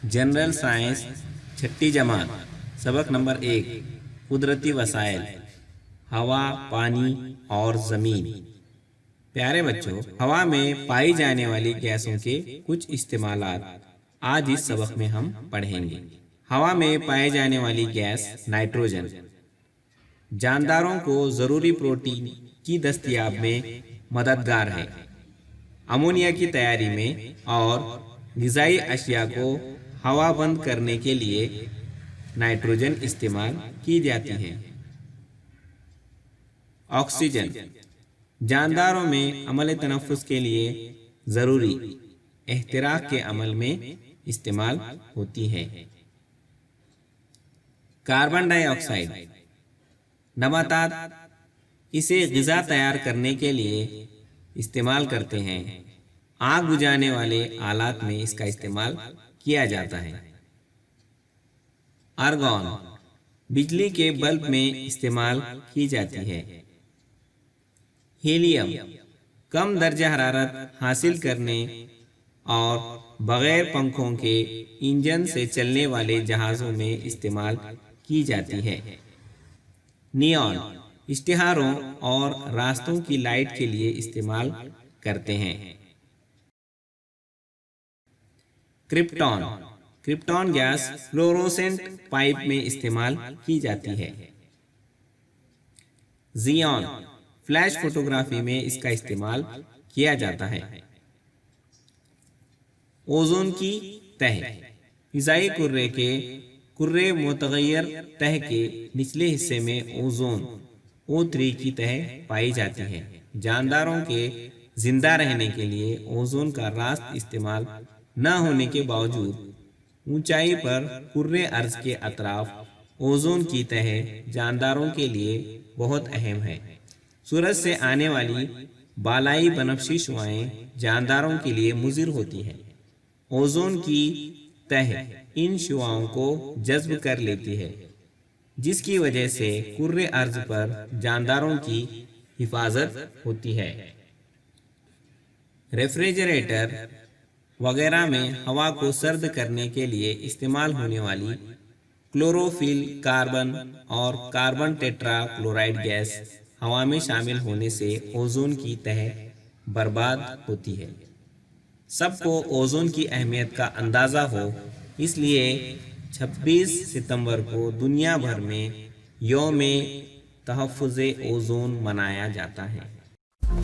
General science छठी जमात सबक number 1 कुदरती वसाइल हवा, पानी और ज़मीन। प्यारे बच्चों, हवा में पाई जाने वाली गैसों के कुछ इस्तेमालात आज इस सबक में हम पढ़ेंगे। हवा में पाए जाने वाली गैस नाइट्रोजन जानदारों को ज़रूरी प्रोटीन की दस्तयाब में मददगार है। अमोनिया की तैयारी में और ग़िज़ाई अशिया को हवा बंद करने के लिए नाइट्रोजन इस्तेमाल की जाती है। ऑक्सीजन जानदारों में अमल तनफ़ुस के लिए ज़रूरी एहतिराक के अमल में इस्तेमाल होती है। कार्बन डाइऑक्साइड नबातात इसे ग़िज़ा तैयार करने के लिए इस्तेमाल करते हैं। आग बुझाने वाले आलात में इसका इस्तेमाल किया जाता है। आर्गन बिजली के बल्ब में इस्तेमाल की जाती है। हीलियम कम दर्जा हरारत हासिल करने और बग़ैर पंखों के इंजन से चलने वाले जहाज़ों में इस्तेमाल की जाती है। नियॉन इश्तिहारों और रास्तों की लाइट के लिए इस्तेमाल करते हैं। क्रिप्टॉन गैस फ्लोरोसेंट पाइप में इस्तेमाल की जाती है। ज़ियोन फ्लैश फोटोग्राफी में इसका इस्तेमाल किया जाता है। ओजोन की तह फ़िज़ाई कुर्रे मुतग़य्यर तह के निचले हिस्से में ओजोन O3 की तह पाई जाती है। जानदारों के जिंदा रहने के लिए ओजोन का रास्त इस्तेमाल न होने के बावजूद ऊंचाई पर कुर्रे अर्ज के अतराफ ओजोन की तह जानदारों के लिए बहुत अहम है। सूरज से आने वाली बालाई बनफशी शुआएं जानदारों के लिए मुज़िर होती हैं। ओजोन की तह इन शुआओं को जज्ब कर लेती है, जिसकी वजह से कुर्रे अर्ज पर जानदारों की हिफाजत होती है। रेफ्रिजरेटर वगैरह में हवा को सर्द करने के लिए इस्तेमाल होने वाली क्लोरोफिल कार्बन और कार्बन टेट्रा क्लोराइड गैस हवा में शामिल होने से ओजोन की तह बर्बाद होती है। सबको ओजोन की अहमियत का अंदाज़ा हो, इसलिए 26 सितंबर को दुनिया भर में यौम-ए तहफ़्फ़ुज़ ओज़ोन मनाया जाता है।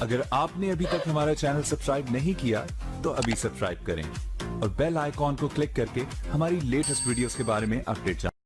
अगर आपने अभी तक हमारा चैनल सब्सक्राइब नहीं किया तो अभी सब्सक्राइब करें और बेल आइकॉन को क्लिक करके हमारी लेटेस्ट वीडियोस के बारे में अपडेट